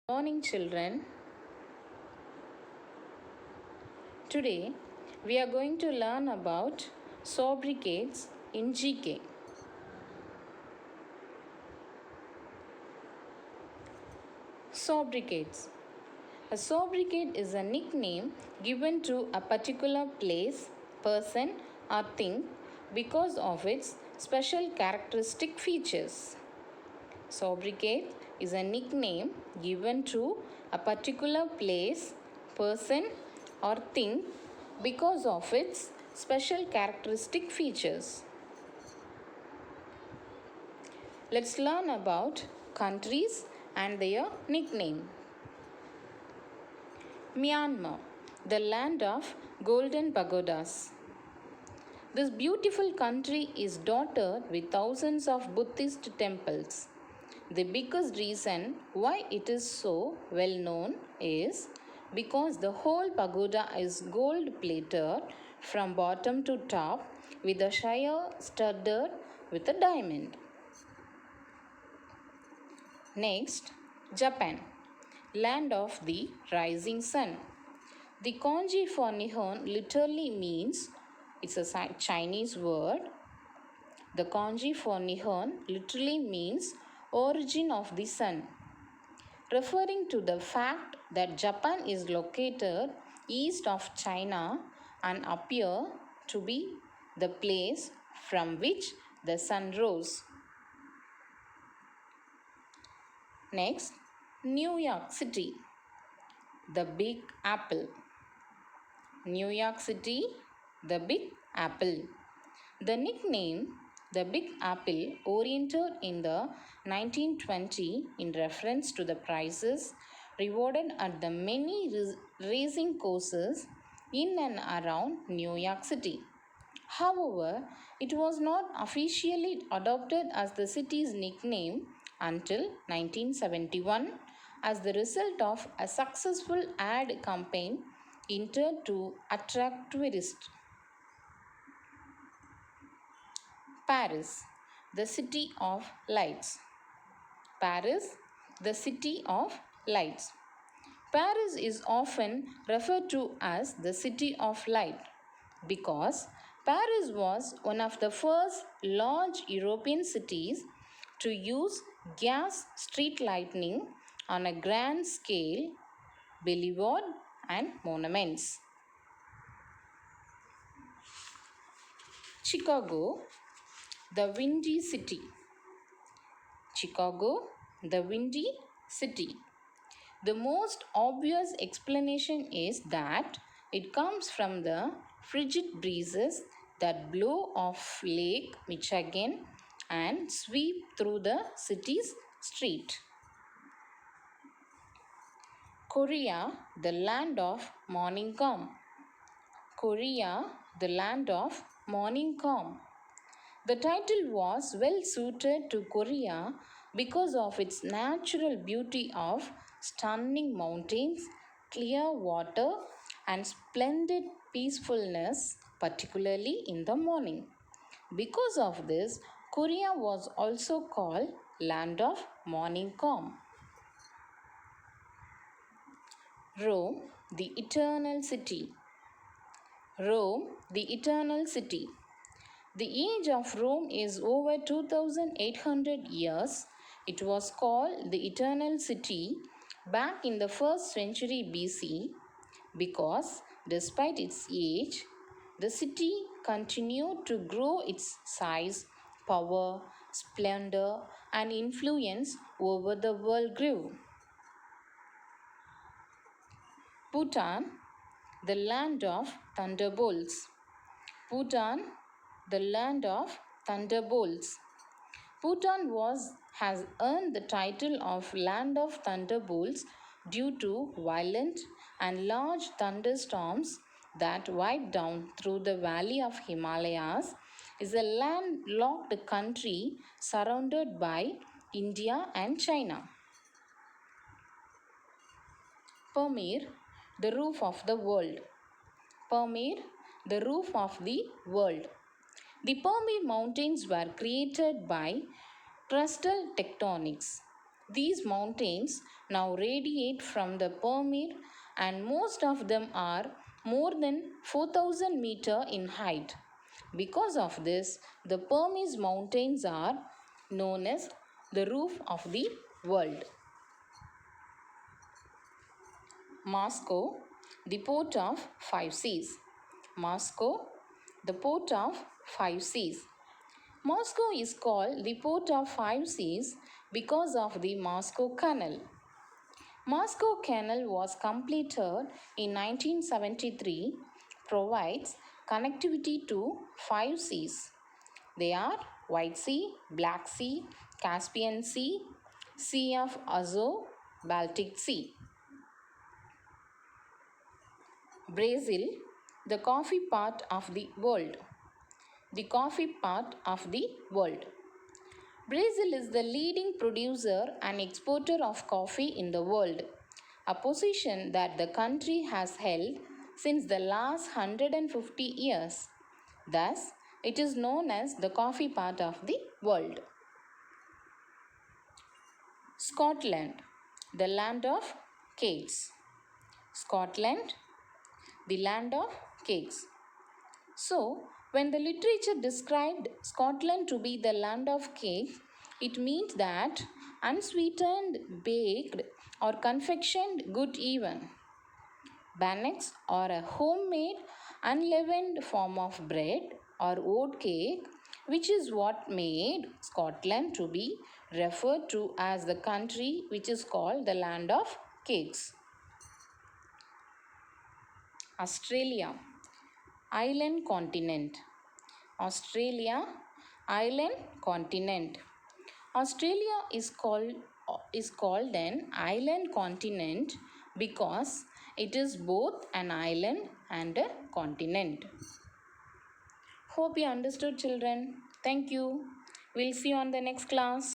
Morning, children. Today we are going to learn about sobriquets in GK. Sobriquets. A sobriquet is a nickname given to a particular place, person, or thing because of its special characteristic features. Sobriquet is a nickname given to a particular place, person, or thing because of its special characteristic features. Let's learn about countries and their nickname. Myanmar, the land of golden pagodas. This beautiful country is dotted with thousands of Buddhist temples. The biggest reason why it is so well known is because the whole pagoda is gold plated from bottom to top with a shire studded with a diamond. Next, Japan, land of the rising sun. The kanji for Nihon literally means, it's a Chinese word. The kanji for Nihon literally means origin of the sun, referring to the fact that Japan is located east of China and appear to be the place from which the sun rose. Next, New York City, the Big Apple. New York City, the Big Apple. The nickname the Big Apple oriented in the 1920 in reference to the prizes rewarded at the many racing courses in and around New York City. However, it was not officially adopted as the city's nickname until 1971 as the result of a successful ad campaign intended to attract tourists. Paris, the city of lights. Paris, the city of lights. Paris is often referred to as the city of light because Paris was one of the first large European cities to use gas street lighting on a grand scale, boulevard and monuments. Chicago, the windy city. Chicago, the windy city. The most obvious explanation is that it comes from the frigid breezes that blow off Lake Michigan and sweep through the city's street. Korea, the land of morning calm. Korea, the land of morning calm. The title was well suited to Korea because of its natural beauty of stunning mountains, clear water, and splendid peacefulness, particularly in the morning. Because of this, Korea was also called Land of Morning Calm. Rome, the Eternal City. Rome, the Eternal City. The age of Rome is over 2800 years. It was called the Eternal City back in the 1st century BC because despite its age, the city continued to grow its size, power, splendor, and influence over the world grew. Bhutan, the land of thunderbolts. Bhutan, the land of thunderbolts. Bhutan has earned the title of Land of Thunderbolts due to violent and large thunderstorms that wipe down through the valley of Himalayas. Is a landlocked country surrounded by India and China. Pamir, the roof of the world. Pamir, the roof of the world. The Pamir Mountains were created by crustal tectonics. These mountains now radiate from the Pamir and most of them are more than 4,000 meter in height. Because of this, the Pamir mountains are known as the roof of the world. Moscow, the port of five seas. Moscow, the port of five seas. Moscow is called the port of five seas because of the Moscow Canal. Moscow Canal was completed in 1973, provides connectivity to five seas. They are White Sea, Black Sea, Caspian Sea, Sea of Azov, Baltic Sea. Brazil, the coffee part of the world. The coffee part of the world. Brazil is the leading producer and exporter of coffee in the world, a position that the country has held since the last 150 years. Thus, it is known as the coffee part of the world. Scotland, the land of cakes. Scotland, the land of cakes. So, when the literature described Scotland to be the land of cakes, it means that unsweetened, baked, or confectioned good even. Bannocks are a homemade, unleavened form of bread or oat cake, which is what made Scotland to be referred to as the country which is called the land of cakes. Australia, island continent. Australia, island continent. Australia is called an island continent because it is both an island and a continent. Hope you understood, children. Thank you. We'll see you on the next class.